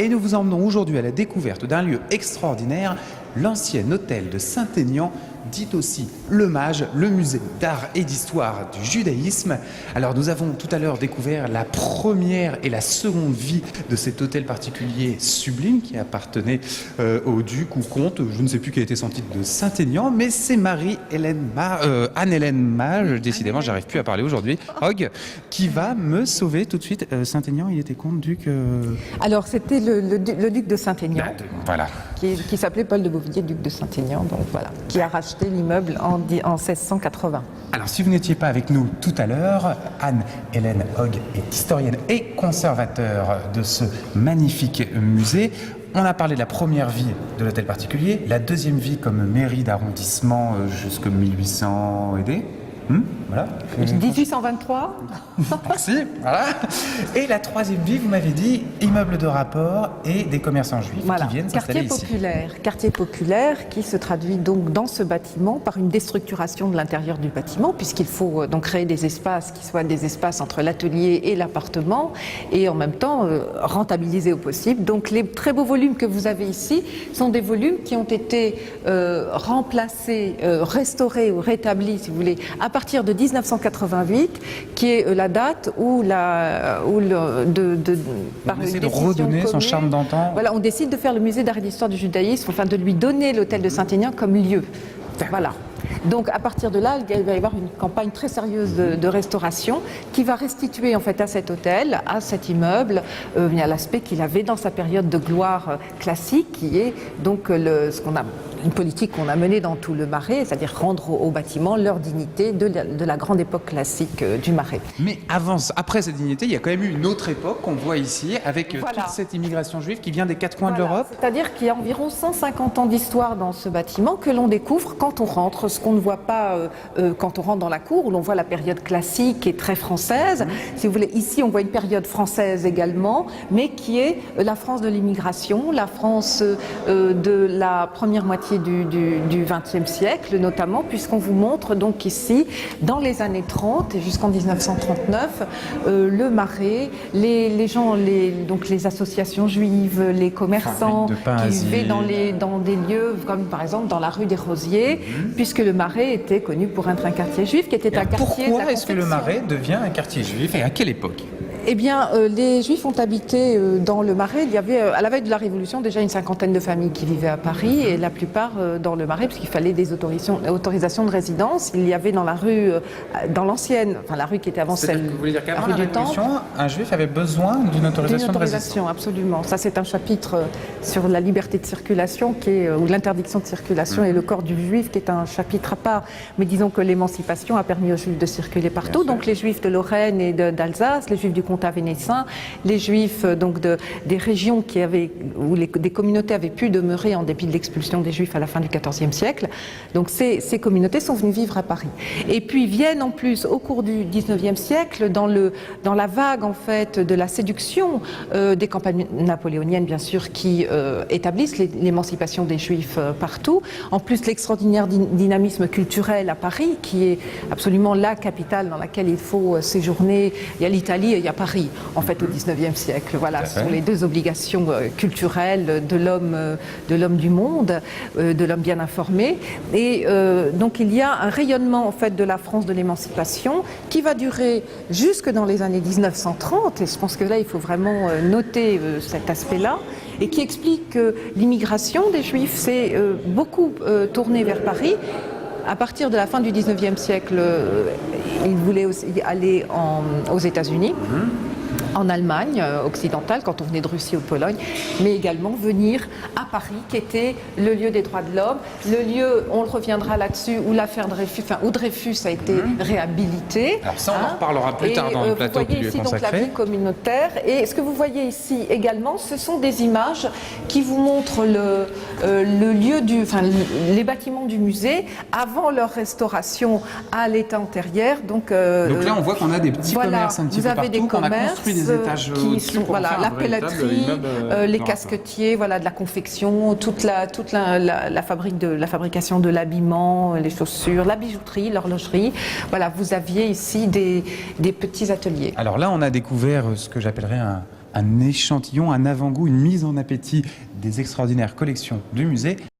Et nous vous emmenons aujourd'hui à la découverte d'un lieu extraordinaire, l'ancien hôtel de Saint-Aignan, dit aussi le Mage, le musée d'art et d'histoire du judaïsme. Alors nous avons tout à l'heure découvert la première et la seconde vie de cet hôtel particulier sublime qui appartenait au duc ou comte, je ne sais plus quel était son titre, de Saint-Aignan, mais c'est Anne-Hélène Mage, décidément j'arrive plus à parler aujourd'hui, Hogg, qui va me sauver tout de suite. Saint-Aignan, il était comte, duc Alors c'était le duc de Saint-Aignan, voilà. qui s'appelait Paul de Beauvilliers, duc de Saint-Aignan, donc voilà, qui a racheté l'immeuble en 1680. Alors si vous n'étiez pas avec nous tout à l'heure, Anne-Hélène Hogg est historienne et conservateur de ce magnifique musée. On a parlé de la première vie de l'hôtel particulier, la deuxième vie comme mairie d'arrondissement jusqu'en 1800 et des. Voilà. 1823. Merci, voilà. Et la troisième vie, vous m'avez dit, immeuble de rapport et des commerçants juifs Voilà. qui viennent s'installer ici. Quartier populaire qui se traduit donc dans ce bâtiment par une déstructuration de l'intérieur du bâtiment, puisqu'il faut donc créer des espaces qui soient des espaces entre l'atelier et l'appartement, et en même temps rentabiliser au possible. Donc les très beaux volumes que vous avez ici sont des volumes qui ont été remplacés, restaurés ou rétablis, si vous voulez, à partir de 1988, qui est la date où on essaie de redonner son charme d'antan. Voilà, on décide de faire le musée d'art et d'histoire du judaïsme, enfin de lui donner l'hôtel de Saint-Aignan comme lieu. Voilà. Donc à partir de là, il va y avoir une campagne très sérieuse de restauration qui va restituer en fait à cet hôtel, à cet immeuble, l'aspect qu'il avait dans sa période de gloire classique, qui est donc une politique qu'on a menée dans tout le Marais, c'est-à-dire rendre aux bâtiments leur dignité de la grande époque classique du Marais. Mais après cette dignité, il y a quand même eu une autre époque qu'on voit ici, avec toute cette immigration juive qui vient des quatre coins de l'Europe. C'est-à-dire qu'il y a environ 150 ans d'histoire dans ce bâtiment que l'on découvre quand on rentre, ce qu'on ne voit pas quand on rentre dans la cour, où l'on voit la période classique et très française. Si vous voulez, ici on voit une période française également, mais qui est la France de l'immigration, la France de la première moitié du XXe siècle notamment, puisqu'on vous montre donc ici, dans les années 30 et jusqu'en 1939, le Marais, les gens, donc les associations juives, les commerçants qui vivaient dans des lieux comme par exemple dans la rue des Rosiers, puisque le Marais était connu pour être un quartier juif, qui était un quartier. Pourquoi est-ce que le Marais devient un quartier juif et à quelle époque ? Eh bien, les Juifs ont habité dans le Marais. Il y avait, à la veille de la Révolution, déjà une cinquantaine de familles qui vivaient à Paris, et la plupart dans le Marais, puisqu'il fallait des autorisations de résidence. Il y avait dans la rue, dans l'ancienne, enfin la rue qui était avant celle. Vous voulez dire qu'avant la la rue du Révolution, Temple, un Juif avait besoin d'une autorisation de résidence ? Absolument. Ça, c'est un chapitre sur la liberté de circulation, ou l'interdiction de circulation et le corps du Juif, qui est un chapitre à part. Mais disons que l'émancipation a permis aux Juifs de circuler partout. Donc les Juifs de Lorraine et d'Alsace, les Juifs du comtat vénétien, les Juifs donc des régions où des communautés avaient pu demeurer en dépit de l'expulsion des Juifs à la fin du XIVe siècle. Donc ces communautés sont venues vivre à Paris. Et puis viennent en plus au cours du XIXe siècle dans la vague en fait de la séduction des campagnes napoléoniennes bien sûr qui établissent l'émancipation des Juifs partout. En plus l'extraordinaire dynamisme culturel à Paris qui est absolument la capitale dans laquelle il faut séjourner. Il y a l'Italie et il y a Paris. En fait, au XIXe siècle, voilà, ce sont les deux obligations culturelles de l'homme du monde, de l'homme bien informé. Et donc, il y a un rayonnement en fait de la France de l'émancipation qui va durer jusque dans les années 1930. Et je pense que là, il faut vraiment noter cet aspect-là, et qui explique que l'immigration des Juifs s'est beaucoup tournée vers Paris. À partir de la fin du XIXe siècle, ils voulaient aussi aller aux États-Unis. En Allemagne occidentale, quand on venait de Russie ou de Pologne, mais également venir à Paris, qui était le lieu des droits de l'homme, le lieu, on reviendra là-dessus, où l'affaire Dreyfus a été réhabilitée. Alors ça, on en reparlera plus tard dans le plateau qui lui est consacré. Vous voyez ici donc la vie communautaire, et ce que vous voyez ici également, ce sont des images qui vous montrent le lieu les bâtiments du musée avant leur restauration à l'état antérieur. Donc là, on voit qu'on a des petits commerces un petit peu partout, qu'on a construit des étages au-dessus pour faire la pelleterie, les casquetiers, voilà, de la confection, toute la fabrication de l'habillement, les chaussures, la bijouterie, l'horlogerie. Voilà, vous aviez ici des petits ateliers. Alors là, on a découvert ce que j'appellerais un échantillon, un avant-goût, une mise en appétit des extraordinaires collections du musée.